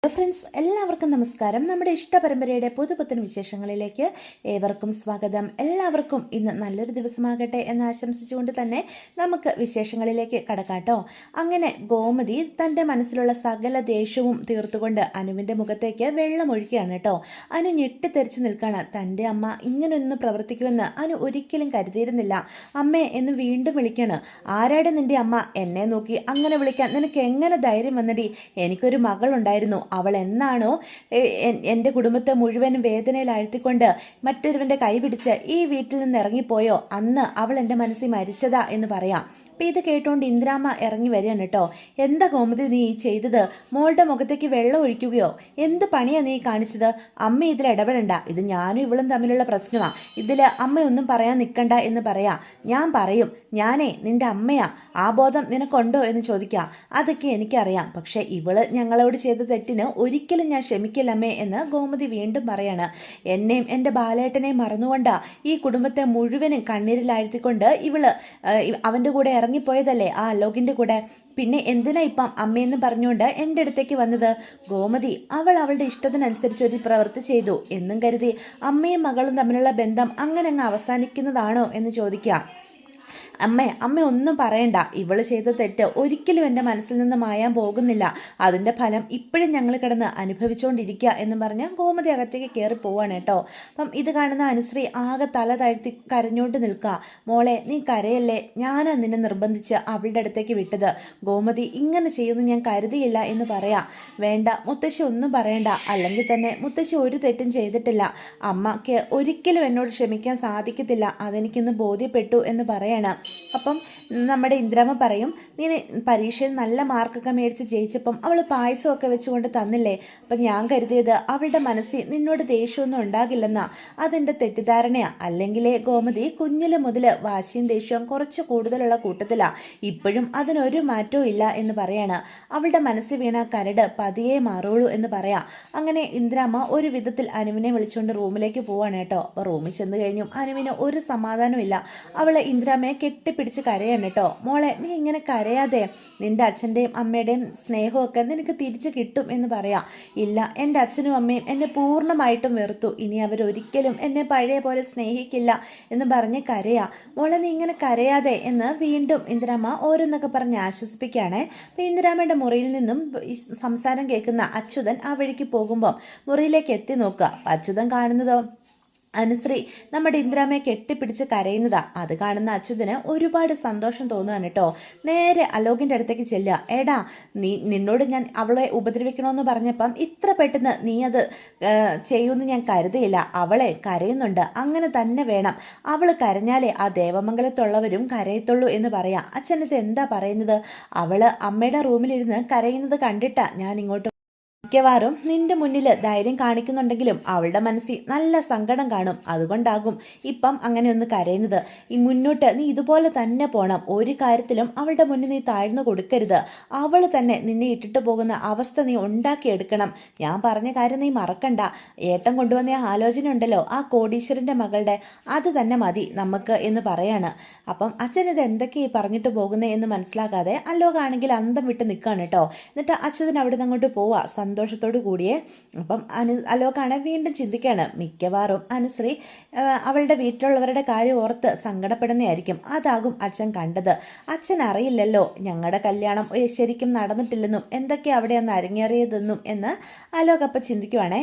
Friends, എല്ലാവർക്കും നമസ്കാരം. നമ്മുടെ ഇഷ്ടപരമ്പരയുടെ പുതുപുത്തൻ വിശേഷങ്ങളിലേക്ക് ഏവർക്കും സ്വാഗതം. എല്ലാവർക്കും ഇന്ന് നല്ലൊരു ദിവസമാകട്ടെ എന്ന് ആശംസിച്ചുകൊണ്ട് തന്നെ നമുക്ക് വിശേഷങ്ങളിലേക്ക് കടക്കാട്ടോ. അങ്ങനെ ഗോമതി തൻ്റെ മനസ്സിലുള്ള സകല ദേഷ്യവും തീർത്തുകൊണ്ട് അനുവിൻ്റെ മുഖത്തേക്ക് വെള്ളമൊഴിക്കുകയാണ് കേട്ടോ. അനു ഞെട്ടിത്തെറിച്ച് നിൽക്കുകയാണ്. തൻ്റെ അമ്മ ഇങ്ങനൊന്നും പ്രവർത്തിക്കുമെന്ന് അനു ഒരിക്കലും കരുതിയിരുന്നില്ല. അമ്മേ എന്ന് വീണ്ടും വിളിക്കാണ്. ആരാടെ നിൻ്റെ അമ്മ? എന്നെ നോക്കി അങ്ങനെ വിളിക്കാൻ നിനക്ക് എങ്ങനെ ധൈര്യം വന്നടി? എനിക്കൊരു മകളുണ്ടായിരുന്നു. അവൾ എന്നാണോ എൻ്റെ കുടുംബത്തെ മുഴുവനും വേദനയിൽ ആഴ്ത്തിക്കൊണ്ട് മറ്റൊരുവൻ്റെ കൈ പിടിച്ച് ഈ വീട്ടിൽ നിന്ന് ഇറങ്ങിപ്പോയോ അന്ന് അവൾ എൻ്റെ മനസ്സിൽ മരിച്ചതാ എന്ന് പറയാം. അപ്പം ഇത് കേട്ടുകൊണ്ട് ഇന്ദ്രാമ്മ ഇറങ്ങി വരികയാണ് കേട്ടോ. എന്താ ഗോമതി നീ ചെയ്തത്? മോളുടെ മുഖത്തേക്ക് വെള്ളം ഒഴിക്കുകയോ? എന്ത് പണിയാണ് നീ കാണിച്ചത്? അമ്മ ഇതിൽ ഇടപെടണ്ട. ഇത് ഞാനും ഇവളും തമ്മിലുള്ള പ്രശ്നമാണ്. ഇതിൽ അമ്മയൊന്നും പറയാൻ നിൽക്കണ്ട എന്ന് പറയാം. ഞാൻ പറയും, ഞാനേ നിൻ്റെ അമ്മയാ. ആ ബോധം നിനക്കുണ്ടോ എന്ന് ചോദിക്കാം. അതൊക്കെ എനിക്കറിയാം. പക്ഷേ ഇവള് ഞങ്ങളോട് ചെയ്ത തെറ്റിന് ഒരിക്കലും ഞാൻ ക്ഷമിക്കില്ലമ്മേ എന്ന് ഗോമതി വീണ്ടും പറയാണ്. എന്നെയും എൻ്റെ ബാലേട്ടനെയും മറന്നുകൊണ്ടാ ഈ കുടുംബത്തെ മുഴുവനും കണ്ണീരിലാഴ്ത്തിക്കൊണ്ട് ഇവള് അവൻ്റെ കൂടെ ഇറങ്ങിപ്പോയതല്ലേ, ആ അലോകിൻ്റെ കൂടെ. പിന്നെ എന്തിനാ ഇപ്പം അമ്മയെന്ന് പറഞ്ഞുകൊണ്ട് എൻ്റെ അടുത്തേക്ക് വന്നത്? ഗോമതി അവൾ അവളുടെ ഇഷ്ടത്തിനനുസരിച്ച് ഒരു പ്രവൃത്തി ചെയ്തു എന്നും കരുതി അമ്മയും മകളും തമ്മിലുള്ള ബന്ധം അങ്ങനെ അങ്ങ് അവസാനിക്കുന്നതാണോ എന്ന് ചോദിക്കാം. അമ്മ ഒന്നും പറയണ്ട. ഇവള് ചെയ്ത തെറ്റ് ഒരിക്കലും എൻ്റെ മനസ്സിൽ നിന്ന് മായാൻ പോകുന്നില്ല. അതിൻ്റെ ഫലം ഇപ്പോഴും ഞങ്ങൾ കിടന്ന് അനുഭവിച്ചുകൊണ്ടിരിക്കുക എന്ന് പറഞ്ഞ് ഗോമതി അകത്തേക്ക് കയറി പോവാണ് കേട്ടോ. അപ്പം ഇത് കാണുന്ന അനുശ്രീ ആകെ തല താഴ്ത്തി കരഞ്ഞോണ്ട് നിൽക്കുക. മോളെ നീ കരയല്ലേ, ഞാനാ നിന്നെ നിർബന്ധിച്ച് അവളുടെ അടുത്തേക്ക് വിട്ടത്. ഗോമതി ഇങ്ങനെ ചെയ്യുമെന്ന് ഞാൻ കരുതിയില്ല എന്ന് പറയാം. വേണ്ട മുത്തശ്ശി ഒന്നും പറയണ്ട. അല്ലെങ്കിൽ തന്നെ മുത്തശ്ശി ഒരു തെറ്റും ചെയ്തിട്ടില്ല. അമ്മയ്ക്ക് ഒരിക്കലും എന്നോട് ക്ഷമിക്കാൻ സാധിക്കത്തില്ല. അതെനിക്കിന്ന് ബോധ്യപ്പെട്ടു എന്ന് പറയണം. അപ്പം നമ്മുടെ ഇന്ദ്രമ്മ പറയും, നീ പരീക്ഷയിൽ നല്ല മാർക്കൊക്കെ മേടിച്ച് ജയിച്ചപ്പം അവൾ പായസമൊക്കെ വെച്ചുകൊണ്ട് തന്നില്ലേ? അപ്പം ഞാൻ കരുതിയത് അവളുടെ മനസ്സിൽ നിന്നോട് ദേഷ്യമൊന്നും ഉണ്ടാകില്ലെന്നാ. അതെൻ്റെ തെറ്റിദ്ധാരണയാണ്. അല്ലെങ്കിലേ ഗോമതി കുഞ്ഞില് മുതൽ വാശിയും ദേഷ്യവും കുറച്ച് കൂടുതലുള്ള കൂട്ടത്തിലാണ്. ഇപ്പോഴും അതിനൊരു മാറ്റവും ഇല്ല എന്ന് പറയാണ്. അവളുടെ മനസ്സിൽ വീണ കരട് പതിയെ മാറുള്ളൂ എന്ന് പറയാം. അങ്ങനെ ഇന്ദ്രമ്മ ഒരു വിധത്തിൽ അനുവിനെ വിളിച്ചുകൊണ്ട് റൂമിലേക്ക് പോവാണ് കേട്ടോ. അപ്പോൾ റൂമിൽ ചെന്ന് കഴിഞ്ഞും അനുവിന് ഒരു സമാധാനവും ഇല്ല. അവളെ ഇന്ദ്രമ്മയെ കെട്ടിപ്പിടിച്ച് കരയാണ് കേട്ടോ. മോളെ നീ ഇങ്ങനെ കരയാതെ, നിന്റെ അച്ഛൻ്റെയും അമ്മയുടെയും സ്നേഹമൊക്കെ നിനക്ക് തിരിച്ചു കിട്ടും എന്ന് പറയാം. ഇല്ല, എൻ്റെ അച്ഛനും അമ്മയും എന്നെ പൂർണ്ണമായിട്ടും വെറുത്തു. ഇനി അവരൊരിക്കലും എന്നെ പഴയ പോലെ സ്നേഹിക്കില്ല എന്ന് പറഞ്ഞ് കരയാ. മോളെ നീ ഇങ്ങനെ കരയാതെ എന്ന് വീണ്ടും ഇന്ദ്രമ്മ ഓരോന്നൊക്കെ പറഞ്ഞ് ആശ്വസിപ്പിക്കുകയാണേ. അപ്പം ഇന്ദ്രാമ്മയുടെ മുറിയിൽ നിന്നും സംസാരം കേൾക്കുന്ന അച്യുതൻ ആ വഴിക്ക് പോകുമ്പം മുറിയിലേക്ക് എത്തി നോക്കുക. അച്യുതൻ കാണുന്നതോ അനുശ്രീ നമ്മുടെ ഇന്ദ്രാമ്മയെ കെട്ടിപ്പിടിച്ച് കരയുന്നതാ. അത് കാണുന്ന അച്യുതന് ഒരുപാട് സന്തോഷം തോന്നുകയാണ് കേട്ടോ. നേരെ അലോകിൻ്റെ അടുത്തേക്ക് ചെല്ലുക. എടാ നിന്നോട് ഞാൻ അവളെ ഉപദ്രവിക്കണമെന്ന് പറഞ്ഞപ്പം ഇത്ര പെട്ടെന്ന് നീ അത് ചെയ്യുമെന്ന് ഞാൻ കരുതിയില്ല. അവളെ കരയുന്നുണ്ട്, അങ്ങനെ തന്നെ വേണം. അവൾ കരഞ്ഞാലേ ആ ദേവമംഗലത്തുള്ളവരും കരയത്തുള്ളൂ എന്ന് പറയാം. അച്ഛനത് എന്താ പറയുന്നത്? അവള് അമ്മയുടെ റൂമിലിരുന്ന് കരയുന്നത് കണ്ടിട്ടാ ഞാൻ ഇങ്ങോട്ട്. മിക്കവാറും നിന്റെ മുന്നിൽ ധൈര്യം കാണിക്കുന്നുണ്ടെങ്കിലും അവളുടെ മനസ്സിൽ നല്ല സങ്കടം കാണും. അതുകൊണ്ടാകും ഇപ്പം അങ്ങനെ ഒന്ന് കരയുന്നത്. ഈ മുന്നോട്ട് നീ ഇതുപോലെ തന്നെ പോണം. ഒരു കാര്യത്തിലും അവളുടെ മുന്നിൽ നീ താഴ്ന്നു കൊടുക്കരുത്. അവൾ തന്നെ നിന്നെ ഇട്ടിട്ട് പോകുന്ന അവസ്ഥ നീ ഉണ്ടാക്കിയെടുക്കണം. ഞാൻ പറഞ്ഞ കാര്യം നീ മറക്കണ്ട. ഏട്ടൻ കൊണ്ടുവന്ന ആലോചന ഉണ്ടല്ലോ, ആ കോടീശ്വരൻ്റെ മകളുടെ, അത് തന്നെ മതി നമുക്ക് എന്ന് പറയാണ്. അപ്പം അച്ഛൻ ഇത് എന്തൊക്കെയാണ് പറഞ്ഞിട്ട് പോകുന്നത് എന്ന് മനസ്സിലാക്കാതെ അലോകാണെങ്കിൽ അന്തം വിട്ട് നിൽക്കുകയാണ് കേട്ടോ. എന്നിട്ട് അച്ഛൻ അവിടെ നിന്ന് അങ്ങോട്ട് പോവാ സന്തോഷത്തോടു കൂടിയേ. അപ്പം അലോകാണ് വീണ്ടും ചിന്തിക്കുകയാണ്. മിക്കവാറും അനുശ്രീ അവളുടെ വീട്ടിലുള്ളവരുടെ കാര്യം ഓർത്ത് സങ്കടപ്പെടുന്നതായിരിക്കും. അതാകും അച്ഛൻ കണ്ടത്. അച്ഛൻ അറിയില്ലല്ലോ ഞങ്ങളുടെ കല്യാണം ശരിക്കും നടന്നിട്ടില്ലെന്നും എന്തൊക്കെയാണ് അവിടെ ഒന്ന് അരങ്ങേറിയതെന്നും എന്ന് അലോക് അപ്പം ചിന്തിക്കുവാണേ.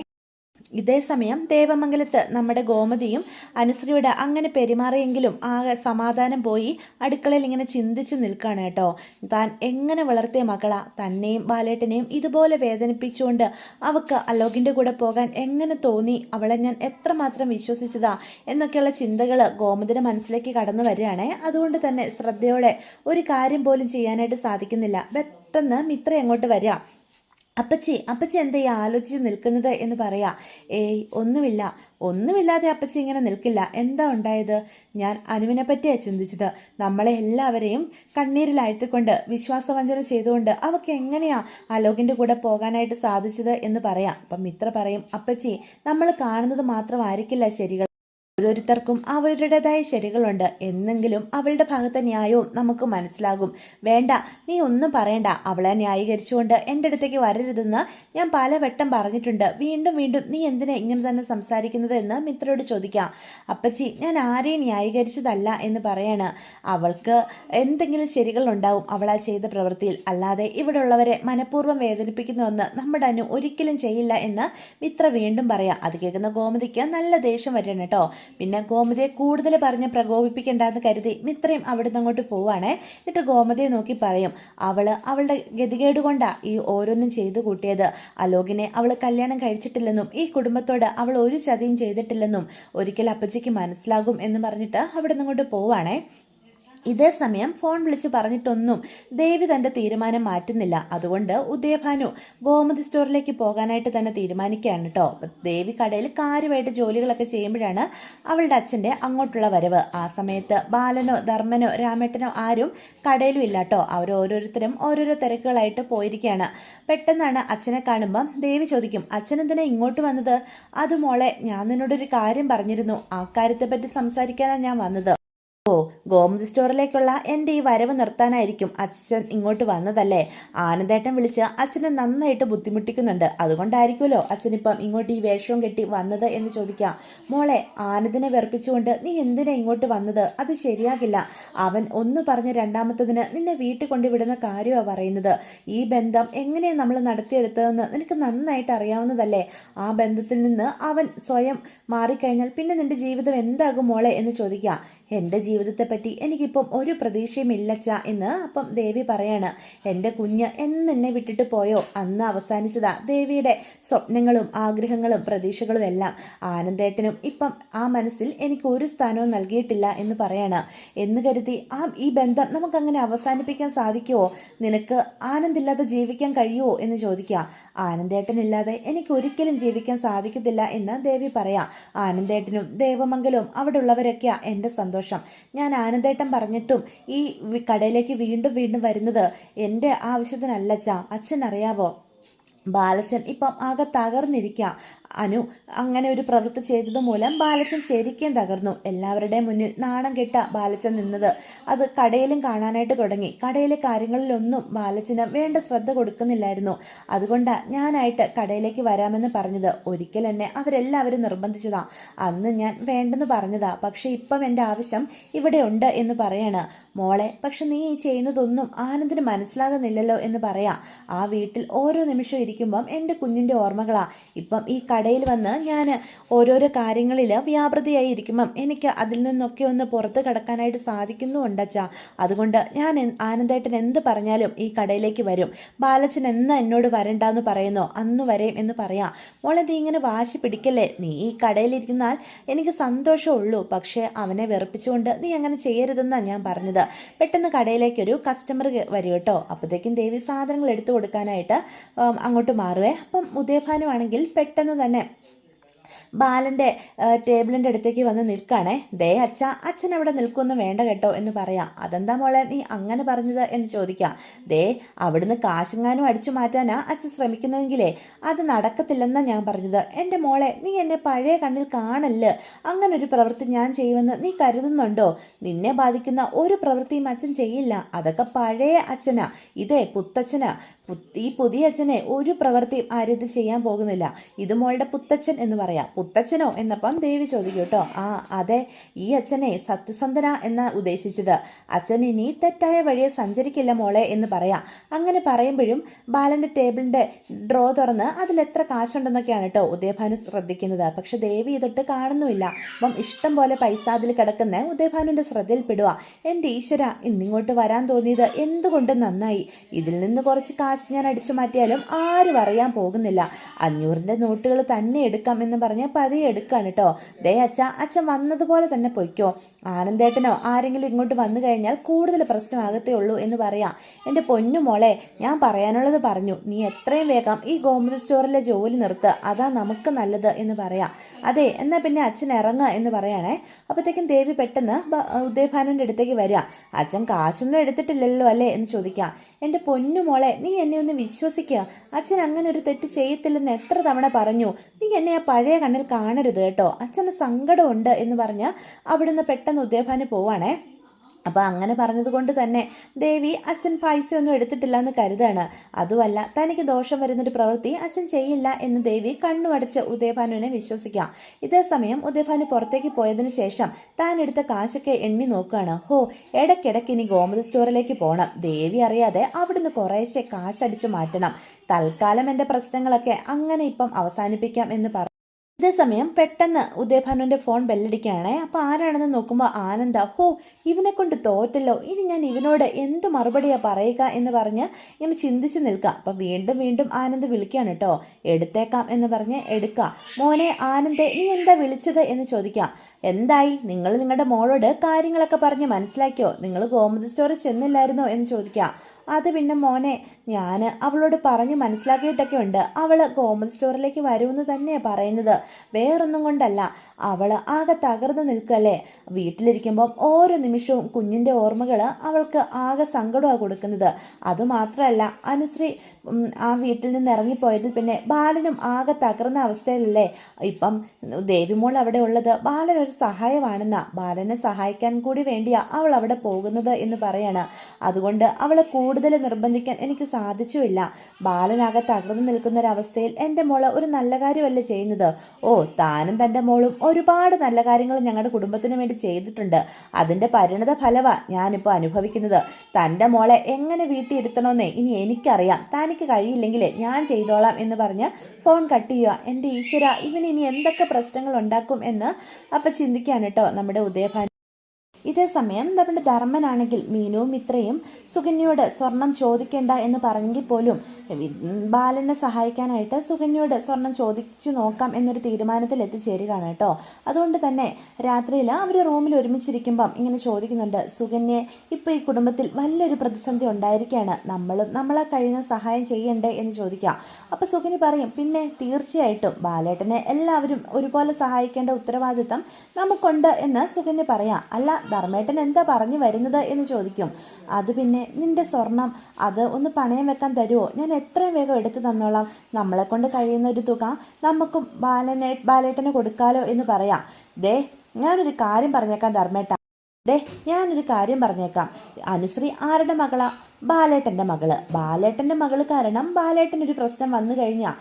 ഇതേ സമയം ദേവമംഗലത്ത് നമ്മുടെ ഗോമതിയും അനുശ്രീയോട് അങ്ങനെ പെരുമാറിയെങ്കിലും ആകെ സമാധാനം പോയി അടുക്കളയിൽ ഇങ്ങനെ ചിന്തിച്ച് നിൽക്കുകയാണ് കേട്ടോ. താൻ എങ്ങനെ വളർത്തിയ മകളാ, തന്നെയും ബാലേട്ടനെയും ഇതുപോലെ വേദനിപ്പിച്ചുകൊണ്ട് അവൾക്ക് അലോകിൻ്റെ കൂടെ പോകാൻ എങ്ങനെ തോന്നി? അവളെ ഞാൻ എത്രമാത്രം വിശ്വസിച്ചതാ എന്നൊക്കെയുള്ള ചിന്തകൾ ഗോമതിയുടെ മനസ്സിലേക്ക് കടന്നു വരികയാണേ. അതുകൊണ്ട് തന്നെ ശ്രദ്ധയോടെ ഒരു കാര്യം പോലും ചെയ്യാനായിട്ട് സാധിക്കുന്നില്ല. പെട്ടെന്ന് മിത്ര എങ്ങോട്ട് വരിക. അപ്പച്ചി എന്താ ഈ ആലോചിച്ച് നിൽക്കുന്നത് എന്ന് പറയാ. ഒന്നുമില്ലാതെ അപ്പച്ചി ഇങ്ങനെ നിൽക്കില്ല. എന്താ ഉണ്ടായത്? ഞാൻ അനുവിനെ പറ്റിയാണ് ചിന്തിച്ചത്. നമ്മളെ എല്ലാവരെയും കണ്ണീരിലാഴ്ത്തിക്കൊണ്ട് വിശ്വാസവഞ്ചന ചെയ്തുകൊണ്ട് അവൾക്ക് എങ്ങനെയാ അലോകിൻ്റെ കൂടെ പോകാനായിട്ട് സാധിച്ചത് എന്ന് പറയാം. അപ്പം മിത്ര പറയും, അപ്പച്ചി നമ്മൾ കാണുന്നത് മാത്രമായിരിക്കില്ല ശരികൾ. ഓരോരുത്തർക്കും അവരുടേതായ ശരികളുണ്ട്. എന്നെങ്കിലും അവളുടെ ഭാഗത്തെ ന്യായവും നമുക്ക് മനസ്സിലാകും. വേണ്ട, നീ ഒന്നും പറയണ്ട. അവളെ ന്യായീകരിച്ചുകൊണ്ട് എൻ്റെ അടുത്തേക്ക് വരരുതെന്ന് ഞാൻ പലവട്ടം പറഞ്ഞിട്ടുണ്ട്. വീണ്ടും വീണ്ടും നീ എന്തിനാ ഇങ്ങനെ തന്നെ സംസാരിക്കുന്നത് എന്ന് മിത്രയോട് ചോദിക്കാം. അപ്പച്ചി, ഞാൻ ആരെയും ന്യായീകരിച്ചതല്ല എന്ന് പറയാണ്. അവൾക്ക് എന്തെങ്കിലും ശരികളുണ്ടാവും അവളാ ചെയ്ത പ്രവൃത്തിയിൽ. അല്ലാതെ ഇവിടെ ഉള്ളവരെ മനഃപൂർവ്വം വേദനിപ്പിക്കുന്നുവെന്ന് നമ്മുടെ അനു ഒരിക്കലും ചെയ്യില്ല എന്ന് മിത്ര വീണ്ടും പറയാം. അത് കേൾക്കുന്ന ഗോമതിക്ക് നല്ല ദേഷ്യം വരണം കേട്ടോ. പിന്നെ ഗോമതിയെ കൂടുതൽ പറഞ്ഞ് പ്രകോപിപ്പിക്കേണ്ടെന്ന് കരുതി മിത്രയും അവിടുന്ന് അങ്ങോട്ട് പോവാണേ. എന്നിട്ട് ഗോമതിയെ നോക്കി പറയും, അവളുടെ ഗതികേട് കൊണ്ടാ ഈ ഓരോന്നും ചെയ്തു കൂട്ടിയത്. അലോകിനെ അവൾ കല്യാണം കഴിച്ചിട്ടില്ലെന്നും ഈ കുടുംബത്തോട് അവൾ ഒരു ചതിയും ചെയ്തിട്ടില്ലെന്നും ഒരിക്കൽ അപ്പച്ചിക്ക് മനസ്സിലാകും എന്ന് പറഞ്ഞിട്ട് അവിടുന്ന് അങ്ങോട്ട് പോവാണേ. ഇതേ സമയം ഫോൺ വിളിച്ച് പറഞ്ഞിട്ടൊന്നും ദേവി തൻ്റെ തീരുമാനം മാറ്റുന്നില്ല. അതുകൊണ്ട് ഉദയഭാനു ഗോമതി സ്റ്റോറിലേക്ക് പോകാനായിട്ട് തന്നെ തീരുമാനിക്കുകയാണ് കേട്ടോ. ദേവി കടയിൽ കാര്യമായിട്ട് ജോലികളൊക്കെ ചെയ്യുമ്പോഴാണ് അവളുടെ അച്ഛൻ്റെ അങ്ങോട്ടുള്ള വരവ്. ആ സമയത്ത് ബാലനോ ധർമ്മനോ രാമേട്ടനോ ആരും കടയിലും ഇല്ല കേട്ടോ. ഓരോരുത്തരും ഓരോരോ തിരക്കുകളായിട്ട് പോയിരിക്കുകയാണ്. പെട്ടെന്നാണ് അച്ഛനെ കാണുമ്പം ദേവി ചോദിക്കും, അച്ഛനെന്തിനാ ഇങ്ങോട്ട് വന്നത്? അത് മോളെ, ഞാൻ നിന്നോടൊരു കാര്യം പറഞ്ഞിരുന്നു. ആ കാര്യത്തെപ്പറ്റി സംസാരിക്കാനാണ് ഞാൻ വന്നത്. ഓ, ഗോമതി സ്റ്റോറിലേക്കുള്ള എൻ്റെ ഈ വരവ് നിർത്താനായിരിക്കും അച്ഛൻ ഇങ്ങോട്ട് വന്നതല്ലേ? ആനന്ദേട്ടൻ വിളിച്ച് അച്ഛനെ നന്നായിട്ട് ബുദ്ധിമുട്ടിക്കുന്നുണ്ട്. അതുകൊണ്ടായിരിക്കുമല്ലോ അച്ഛനിപ്പം ഇങ്ങോട്ട് ഈ വേഷവും കെട്ടി വന്നത് എന്ന് ചോദിക്കാം. മോളെ, ആനന്ദിനെ വെറുപ്പിച്ചുകൊണ്ട് നീ എന്തിനാ ഇങ്ങോട്ട് വന്നത്? അത് ശരിയാകില്ല. അവൻ ഒന്ന് പറഞ്ഞ് രണ്ടാമത്തതിന് നിന്നെ വീട്ടിൽ കൊണ്ടുവിടുന്ന കാര്യമാണ് പറയുന്നത്. ഈ ബന്ധം എങ്ങനെയാണ് നമ്മൾ നടത്തിയെടുത്തതെന്ന് നിനക്ക് നന്നായിട്ട് അറിയാവുന്നതല്ലേ? ആ ബന്ധത്തിൽ നിന്ന് അവൻ സ്വയം മാറിക്കഴിഞ്ഞാൽ പിന്നെ നിന്റെ ജീവിതം എന്താകും മോളെ എന്ന് ചോദിക്കാം. എൻ്റെ ജീവിതത്തെപ്പറ്റി എനിക്കിപ്പം ഒരു പ്രതീക്ഷയും ഇല്ലച്ച എന്ന് അപ്പം ദേവി പറയാണ്. എൻ്റെ കുഞ്ഞ് എന്നെ വിട്ടിട്ട് പോയോ അന്ന് അവസാനിച്ചതാ ദേവിയുടെ സ്വപ്നങ്ങളും ആഗ്രഹങ്ങളും പ്രതീക്ഷകളും എല്ലാം. ആനന്ദേട്ടനും ഇപ്പം ആ മനസ്സിൽ എനിക്ക് ഒരു സ്ഥാനവും നൽകിയിട്ടില്ല എന്ന് പറയാണ്. എന്ന് കരുതി ഈ ബന്ധം നമുക്കങ്ങനെ അവസാനിപ്പിക്കാൻ സാധിക്കുമോ? നിനക്ക് ആനന്ദില്ലാതെ ജീവിക്കാൻ കഴിയുമോ എന്ന് ചോദിക്കുക. ആനന്ദേട്ടനില്ലാതെ എനിക്ക് ഒരിക്കലും ജീവിക്കാൻ സാധിക്കത്തില്ല എന്ന് ദേവി പറയാം. ആനന്ദേട്ടനും ദേവമംഗലവും അവിടെ ഉള്ളവരൊക്കെയാ എൻ്റെ സന്തോഷം. ഞാൻ ആനന്ദേട്ടൻ പറഞ്ഞിട്ടും ഈ കടയിലേക്ക് വീണ്ടും വീണ്ടും വരുന്നത് എൻ്റെ ആവശ്യത്തിനല്ലച്ചാ. അച്ഛൻ അറിയാവോ, ബാലച്ചൻ ഇപ്പം ആകെ തകർന്നിരിക്കുക. അനു അങ്ങനെ ഒരു പ്രവൃത്തി ചെയ്തത് മൂലം ബാലച്ചൻ ശരിക്കും തകർന്നു. എല്ലാവരുടെയും മുന്നിൽ നാണം കെട്ട ബാലച്ചൻ നിന്നത്. അത് കടയിലും കാണാനായിട്ട് തുടങ്ങി. കടയിലെ കാര്യങ്ങളിലൊന്നും ബാലച്ചന് വേണ്ട ശ്രദ്ധ കൊടുക്കുന്നില്ലായിരുന്നു. അതുകൊണ്ടാണ് ഞാനായിട്ട് കടയിലേക്ക് വരാമെന്ന് പറഞ്ഞത്. ഒരിക്കൽ എന്നെ അവരെല്ലാവരും നിർബന്ധിച്ചതാ. അന്ന് ഞാൻ വേണ്ടെന്ന് പറഞ്ഞതാ. പക്ഷെ ഇപ്പം എൻ്റെ ആവശ്യം ഇവിടെ ഉണ്ട് എന്ന് പറയാണ്. മോളെ, പക്ഷെ നീ ഈ ചെയ്യുന്നതൊന്നും ആനന്ദിന് മനസ്സിലാകുന്നില്ലല്ലോ എന്ന് പറയാം. ആ വീട്ടിൽ ഓരോ നിമിഷം ഇരിക്കുമ്പം എൻ്റെ കുഞ്ഞിൻ്റെ ഓർമ്മകളാ. ഇപ്പം ഈ കടയിൽ വന്ന് ഞാൻ ഓരോരോ കാര്യങ്ങളിൽ വ്യാപൃതിയായി ഇരിക്കുമ്പം എനിക്ക് അതിൽ നിന്നൊക്കെ ഒന്ന് പുറത്ത് കിടക്കാനായിട്ട് സാധിക്കുന്നുണ്ടച്ചാ. അതുകൊണ്ട് ഞാൻ ആനന്ദേട്ടൻ എന്ത് പറഞ്ഞാലും ഈ കടയിലേക്ക് വരും. ബാലച്ചൻ എന്നാ എന്നോട് വരണ്ടെന്ന് പറയുന്നോ അന്ന് വരെയും എന്ന് പറയാം. മോളെ, നീ ഇങ്ങനെ വാശി പിടിക്കല്ലേ. നീ ഈ കടയിലിരിക്കുന്നാൽ എനിക്ക് സന്തോഷമുള്ളൂ. പക്ഷേ അവനെ വെറുപ്പിച്ചുകൊണ്ട് നീ അങ്ങനെ ചെയ്യരുതെന്നാണ് ഞാൻ പറഞ്ഞത്. പെട്ടെന്ന് കടയിലേക്കൊരു കസ്റ്റമർ വരും കേട്ടോ. അപ്പോഴത്തേക്കും ദേവി സാധനങ്ങൾ എടുത്തു കൊടുക്കാനായിട്ട് അങ്ങോട്ട് മാറുവേ. അപ്പം ഉദയഭാനു ആണെങ്കിൽ പെട്ടെന്ന് തന്നെ ബാലൻ്റെ ടേബിളിൻ്റെ അടുത്തേക്ക് വന്ന് നിൽക്കുകയാണേ. ദേ അച്ഛ, അച്ഛൻ അവിടെ നിൽക്കൊന്നും വേണ്ട കേട്ടോ എന്ന് പറയാം. അതെന്താ മോളെ നീ അങ്ങനെ പറഞ്ഞത് എന്ന് ചോദിക്കാം. ദേ, അവിടുന്ന് കാശെങ്ങാനും അടിച്ചു മാറ്റാനാ അച്ഛൻ ശ്രമിക്കുന്നതെങ്കിലേ അത് നടക്കത്തില്ലെന്നാണ് ഞാൻ പറഞ്ഞത്. എൻ്റെ മോളെ, നീ എന്നെ പഴയ കണ്ണിൽ കാണല്ല്. അങ്ങനൊരു പ്രവൃത്തി ഞാൻ ചെയ്യുമെന്ന് നീ കരുതുന്നുണ്ടോ? നിന്നെ ബാധിക്കുന്ന ഒരു പ്രവൃത്തിയും അച്ഛൻ ചെയ്യില്ല. അതൊക്കെ പഴയ അച്ഛനാ. ഇതേ പുത്തച്ഛനാ. ഈ പുതിയ അച്ഛനെ ഒരു പ്രവൃത്തിയും ആരും ചെയ്യാൻ പോകുന്നില്ല. ഇത് മോളുടെ പുത്തച്ഛൻ എന്ന് പറയാം. പുത്തച്ഛനോ എന്നപ്പം ദേവി ചോദിക്കും കേട്ടോ. ആ അതെ, ഈ അച്ഛനെ സത്യസന്ധന എന്നാ ഉദ്ദേശിച്ചത്. അച്ഛൻ ഇനി തെറ്റായ വഴിയെ സഞ്ചരിക്കില്ല മോളെ എന്ന് പറയാം. അങ്ങനെ പറയുമ്പോഴും ബാലൻ്റെ ടേബിളിൻ്റെ ഡ്രോ തുറന്ന് അതിലെത്ര കാശുണ്ടെന്നൊക്കെയാണ് കേട്ടോ ഉദയഭാനു ശ്രദ്ധിക്കുന്നത്. പക്ഷെ ദേവി ഇതൊട്ട് കാണുന്നുമില്ല. അപ്പം ഇഷ്ടം പോലെ പൈസ അതിൽ കിടക്കുന്ന ഉദയഭാനുവിൻ്റെ ശ്രദ്ധയിൽപ്പെടുക. എൻ്റെ ഈശ്വര, ഇന്നിങ്ങോട്ട് വരാൻ തോന്നിയത് എന്തുകൊണ്ട് നന്നായി. ഇതിൽ നിന്ന് കുറച്ച് കാശ് ഞാൻ അടിച്ചു മാറ്റിയാലും ആരും അറിയാൻ പോകുന്നില്ല. 500ൻ്റെ നോട്ടുകൾ തന്നെ എടുക്കാം എന്ന് പറഞ്ഞ് പതിയെ എടുക്കാണ് കേട്ടോ. ദേ അച്ഛ, അച്ഛൻ വന്നതുപോലെ തന്നെ പൊയ്ക്കോ. ആനന്ദേട്ടനോ ആരെങ്കിലും ഇങ്ങോട്ട് വന്നു കഴിഞ്ഞാൽ കൂടുതൽ പ്രശ്നമാകത്തേ ഉള്ളൂ എന്ന് പറയാം. എൻ്റെ പൊന്നു മോളെ, ഞാൻ പറയാനുള്ളത് പറഞ്ഞു. നീ എത്രയും വേഗം ഈ ഗോമതി സ്റ്റോറിലെ ജോലി നിർത്ത്. അതാ നമുക്ക് നല്ലത് എന്ന് പറയാം. അതെ, എന്നാൽ പിന്നെ അച്ഛൻ ഇറങ്ങുക എന്ന് പറയാണേ. അപ്പോഴത്തേക്കും ദേവി പെട്ടെന്ന് ഉദയഭാനുവിൻ്റെ അടുത്തേക്ക് വരിക. അച്ഛൻ കാശൊന്നും എടുത്തിട്ടില്ലല്ലോ അല്ലേ എന്ന് ചോദിക്കാം. എൻ്റെ പൊന്നു മോളെ, നീ എന്നെ ഒന്ന് വിശ്വസിക്കുക. അച്ഛൻ അങ്ങനെ ഒരു തെറ്റ് ചെയ്യത്തില്ലെന്ന് എത്ര തവണ പറഞ്ഞു. നീ എന്നെ ആ പഴയ കണ്ണിൽ കണ്ണിൽ കാണരുത് കേട്ടോ, അച്ഛന് സങ്കടമുണ്ട് എന്ന് പറഞ്ഞ് അവിടുന്ന് പെട്ടെന്ന് ഉദയഭാനു പോവാണേ. അപ്പോൾ അങ്ങനെ പറഞ്ഞത് കൊണ്ട് തന്നെ ദേവി അച്ഛൻ പൈസയൊന്നും എടുത്തിട്ടില്ല എന്ന് കരുതാണ്. അതുമല്ല, തനിക്ക് ദോഷം വരുന്നൊരു പ്രവൃത്തി അച്ഛൻ ചെയ്യില്ല എന്ന് ദേവി കണ്ണുമടച്ച് ഉദയഭാനുവിനെ വിശ്വസിക്കാം. ഇതേസമയം ഉദയഭാനു പുറത്തേക്ക് പോയതിന് ശേഷം താൻ എടുത്ത കാശൊക്കെ എണ്ണി നോക്കുകയാണ്. ഇടയ്ക്കിടയ്ക്ക് ഇനി ഗോമതി സ്റ്റോറിലേക്ക് പോകണം. ദേവി അറിയാതെ അവിടുന്ന് കുറേശ്ശെ കാശടിച്ചു മാറ്റണം. തൽക്കാലം എൻ്റെ പ്രശ്നങ്ങളൊക്കെ അങ്ങനെ ഇപ്പം അവസാനിപ്പിക്കാം എന്ന് പറഞ്ഞു. ഇതേസമയം പെട്ടെന്ന് ഉദയഭാനുവിൻ്റെ ഫോൺ ബെല്ലടിക്കുകയാണേ. അപ്പോൾ ആരാണെന്ന് നോക്കുമ്പോൾ ആനന്ദ. ഇവനെ കൊണ്ട് തോറ്റല്ലോ, ഇനി ഞാൻ ഇവനോട് എന്ത് മറുപടിയാണ് പറയുക എന്ന് പറഞ്ഞ് ഇങ്ങനെ ചിന്തിച്ച് നിൽക്കുക. അപ്പം വീണ്ടും വീണ്ടും ആനന്ദ് വിളിക്കുകയാണ് കേട്ടോ. എടുത്തേക്കാം എന്ന് പറഞ്ഞ് എടുക്കുക. മോനെ ആനന്ദേ, നീ എന്താ വിളിച്ചത് എന്ന് ചോദിക്കാം. എന്തായി, നിങ്ങൾ നിങ്ങളുടെ മോളോട് കാര്യങ്ങളൊക്കെ പറഞ്ഞ് മനസ്സിലാക്കിയോ? നിങ്ങൾ ഗോമതി സ്റ്റോറിൽ ചെന്നില്ലായിരുന്നോ എന്ന് ചോദിക്കാം. അത് പിന്നെ മോനെ, ഞാൻ അവളോട് പറഞ്ഞ് മനസ്സിലാക്കിയിട്ടൊക്കെ ഉണ്ട്. അവൾ ഗോമതി സ്റ്റോറിലേക്ക് വരുമെന്ന് തന്നെയാണ് പറയുന്നത്. വേറൊന്നും കൊണ്ടല്ല, അവൾ ആകെ തകർന്നു നിൽക്കല്ലേ. വീട്ടിലിരിക്കുമ്പം ഓരോ നിമിഷവും കുഞ്ഞിൻ്റെ ഓർമ്മകൾ അവൾക്ക് ആകെ സങ്കടമാണ് കൊടുക്കുന്നത്. അതുമാത്രമല്ല, അനുശ്രീ ആ വീട്ടിൽ നിന്ന് ഇറങ്ങിപ്പോയതിൽ പിന്നെ ബാലനും ആകെ തകർന്ന അവസ്ഥയിലല്ലേ. ഇപ്പം ദേവിമോൾ അവിടെ ഉള്ളത് ബാലനൊരു സഹായമാണെന്നാ. ബാലനെ സഹായിക്കാൻ കൂടി വേണ്ടിയാ അവൾ അവിടെ പോകുന്നത് എന്ന് പറയാണ്. അതുകൊണ്ട് അവളെ കൂടുതൽ നിർബന്ധിക്കാൻ എനിക്ക് സാധിച്ചുമില്ല. ബാലനാകെ തകർന്നു നിൽക്കുന്നൊരവസ്ഥയിൽ എൻ്റെ മോള് ഒരു നല്ല കാര്യമല്ലേ ചെയ്യുന്നത്. താനും തൻ്റെ മോളും ഒരുപാട് നല്ല കാര്യങ്ങൾ ഞങ്ങളുടെ കുടുംബത്തിന് വേണ്ടി ചെയ്തിട്ടുണ്ട്. അതിൻ്റെ പരിണത ഫലവാ ഞാനിപ്പോൾ അനുഭവിക്കുന്നത്. തൻ്റെ മോളെ എങ്ങനെ വീട്ടിൽ ഇരുത്തണമെന്നേ ഇനി എനിക്കറിയാം. തനിക്ക് കഴിയില്ലെങ്കിൽ ഞാൻ ചെയ്തോളാം എന്ന് പറഞ്ഞ് ഫോൺ കട്ട് ചെയ്യുക. എൻ്റെ ഈശ്വര, ഇവന് ഇനി എന്തൊക്കെ പ്രശ്നങ്ങൾ ഉണ്ടാക്കും എന്ന് അപ്പം ചിന്തിക്കുകയാണ് കേട്ടോ നമ്മുടെ ഉദയഭാനു. ഇതേസമയം നമ്മുടെ ധർമ്മനാണെങ്കിൽ മീനുവും മിത്രയും സുകന്യയോട് സ്വർണം ചോദിക്കേണ്ട എന്ന് പറഞ്ഞെങ്കിൽ പോലും ബാലനെ സഹായിക്കാനായിട്ട് സുകന്യയോട് സ്വർണം ചോദിച്ചു നോക്കാം എന്നൊരു തീരുമാനത്തിൽ എത്തിച്ചേരുകയാണ് കേട്ടോ. അതുകൊണ്ട് തന്നെ രാത്രിയിൽ അവർ റൂമിൽ ഒരുമിച്ചിരിക്കുമ്പം ഇങ്ങനെ ചോദിക്കുന്നുണ്ട്, സുകന്യെ ഇപ്പോൾ ഈ കുടുംബത്തിൽ വലിയൊരു പ്രതിസന്ധി ഉണ്ടായിരിക്കുകയാണ്, നമ്മളെ കഴിയുന്ന സഹായം ചെയ്യണ്ടേ എന്ന് ചോദിക്കാം. അപ്പോൾ സുകന്യ പറയും, പിന്നെ തീർച്ചയായിട്ടും ബാലേട്ടനെ എല്ലാവരും ഒരുപോലെ സഹായിക്കേണ്ട ഉത്തരവാദിത്തം നമുക്കുണ്ട് എന്ന് സുകന്യ പറയാം. അല്ല ധർമ്മേട്ടൻ എന്താ പറഞ്ഞു വരുന്നത് എന്ന് ചോദിക്കും. അത് പിന്നെ നിന്റെ സ്വർണം അത് ഒന്ന് പണയം വെക്കാൻ തരുമോ? ഞാൻ എത്രയും വേഗം എടുത്തു തന്നോളാം. നമ്മളെ കൊണ്ട് കഴിയുന്ന ഒരു തുക നമുക്കും ബാലേട്ടന് കൊടുക്കാലോ എന്ന് പറയാം. ഞാനൊരു കാര്യം പറഞ്ഞേക്കാം ധർമ്മേട്ട. ഞാനൊരു കാര്യം പറഞ്ഞേക്കാം. അനുശ്രീ ആരുടെ മകളാ? ബാലേട്ടൻ്റെ മകള്. ബാലേട്ടൻ്റെ മകള് കാരണം ബാലേട്ടനൊരു പ്രശ്നം വന്നു കഴിഞ്ഞാൽ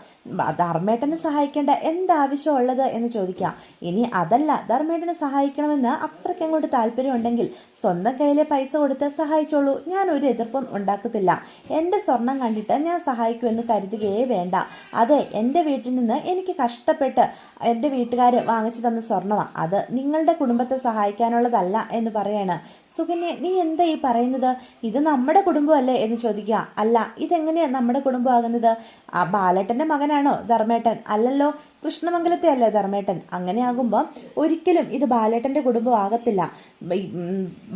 ധർമ്മേട്ടനെ സഹായിക്കേണ്ട എന്താവശ്യമുള്ളത് എന്ന് ചോദിക്കാം. ഇനി അതല്ല, ധർമ്മേട്ടനെ സഹായിക്കണമെന്ന് അത്രയ്ക്ക് അങ്ങോട്ട് താല്പര്യം ഉണ്ടെങ്കിൽ സ്വന്തം കയ്യിലെ പൈസ കൊടുത്ത് സഹായിച്ചോളൂ. ഞാൻ ഒരു എതിർപ്പും ഉണ്ടാക്കത്തില്ല. എൻ്റെ സ്വർണം കണ്ടിട്ട് ഞാൻ സഹായിക്കുമെന്ന് കരുതുകയേ വേണ്ട. അതെ, എൻ്റെ വീട്ടിൽ നിന്ന് എനിക്ക് കഷ്ടപ്പെട്ട് എൻ്റെ വീട്ടുകാർ വാങ്ങിച്ചു തന്ന സ്വർണ്ണമാണ്. അത് നിങ്ങളുടെ കുടുംബത്തെ സഹായിക്കാനുള്ളതല്ല എന്ന് പറയാണ്. സുകന്യ, നീ എന്താ ഈ പറയുന്നത്? ഇത് നമ്മുടെ കുടുംബമല്ലേ എന്ന് ചോദിക്കുക. അല്ല, ഇതെങ്ങനെയാണ് നമ്മുടെ കുടുംബമാകുന്നത്? ആ ബാലേട്ടൻ്റെ മകനാണോ ധർമ്മേട്ടൻ? അല്ലല്ലോ, കൃഷ്ണമംഗലത്തെ അല്ലേ ധർമ്മേട്ടൻ. അങ്ങനെയാകുമ്പോൾ ഒരിക്കലും ഇത് ബാലേട്ടൻ്റെ കുടുംബം ആകത്തില്ല.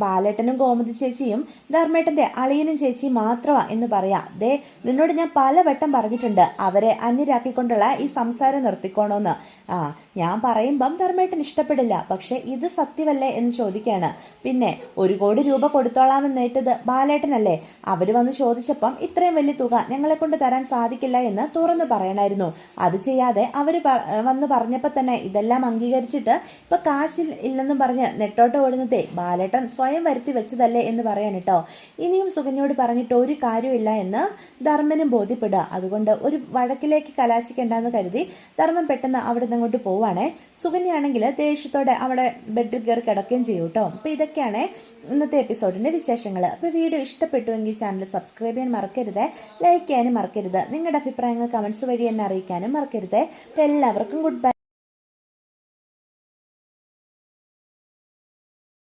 ബാലേട്ടനും ഗോമതി ചേച്ചിയും ധർമ്മേട്ടൻ്റെ അളിയനും ചേച്ചിയും മാത്രമാണ് എന്ന് പറയാം. നിന്നോട് ഞാൻ പലവട്ടം പറഞ്ഞിട്ടുണ്ട് അവരെ അന്യരാക്കിക്കൊണ്ടുള്ള ഈ സംസാരം നിർത്തിക്കോണോന്ന്. ഞാൻ പറയുമ്പം ധർമ്മേട്ടൻ ഇഷ്ടപ്പെടില്ല, പക്ഷെ ഇത് സത്യമല്ലേ എന്ന് ചോദിക്കുകയാണ്. പിന്നെ 1 കോടി രൂപ കൊടുത്തോളാമെന്നേറ്റത് ബാലേട്ടനല്ലേ? അവർ വന്ന് ചോദിച്ചപ്പം ഇത്രയും വലിയ തുക ഞങ്ങളെ കൊണ്ട് തരാൻ സാധിക്കില്ല എന്ന് തുറന്നു പറയണമായിരുന്നു. അത് ചെയ്യാതെ അവർ വന്ന് പറഞ്ഞപ്പോൾ തന്നെ ഇതെല്ലാം അംഗീകരിച്ചിട്ട് ഇപ്പം കാശിൽ ഇല്ലെന്നും പറഞ്ഞ് നെട്ടോട്ട് ഓടുന്നതേ ബാലേട്ടൻ സ്വയം വരുത്തി വെച്ചതല്ലേ എന്ന് പറയാൻ കേട്ടോ. ഇനിയും സുകന്യോട് പറഞ്ഞിട്ട് ഒരു കാര്യമില്ല എന്ന് ധർമ്മനും ബോധ്യപ്പെടുക. അതുകൊണ്ട് ഒരു വഴക്കിലേക്ക് കലാശിക്കേണ്ടെന്ന് കരുതി ധർമ്മൻ പെട്ടെന്ന് അവിടെ നിന്ന് അങ്ങോട്ട് പോവുകയാണേ. സുകന്യാണെങ്കിൽ ദേഷ്യത്തോടെ അവിടെ ബെഡിൽ കയറി കിടക്കുകയും ചെയ്യും കേട്ടോ. അപ്പോൾ ഇതൊക്കെയാണ് ഇന്നത്തെ എപ്പിസോഡിൻ്റെ വിശേഷങ്ങൾ. അപ്പോൾ വീഡിയോ ഇഷ്ടപ്പെട്ടുവെങ്കിൽ ചാനൽ സബ്സ്ക്രൈബ് ചെയ്യാൻ മറക്കരുത്, ലൈക്ക് ചെയ്യാനും മറക്കരുത്, നിങ്ങളുടെ അഭിപ്രായങ്ങൾ കമൻസ് വഴി എന്നെ അറിയിക്കാനും മറക്കരുത്. എല്ലാവർക്കും ഗുഡ് ബൈ.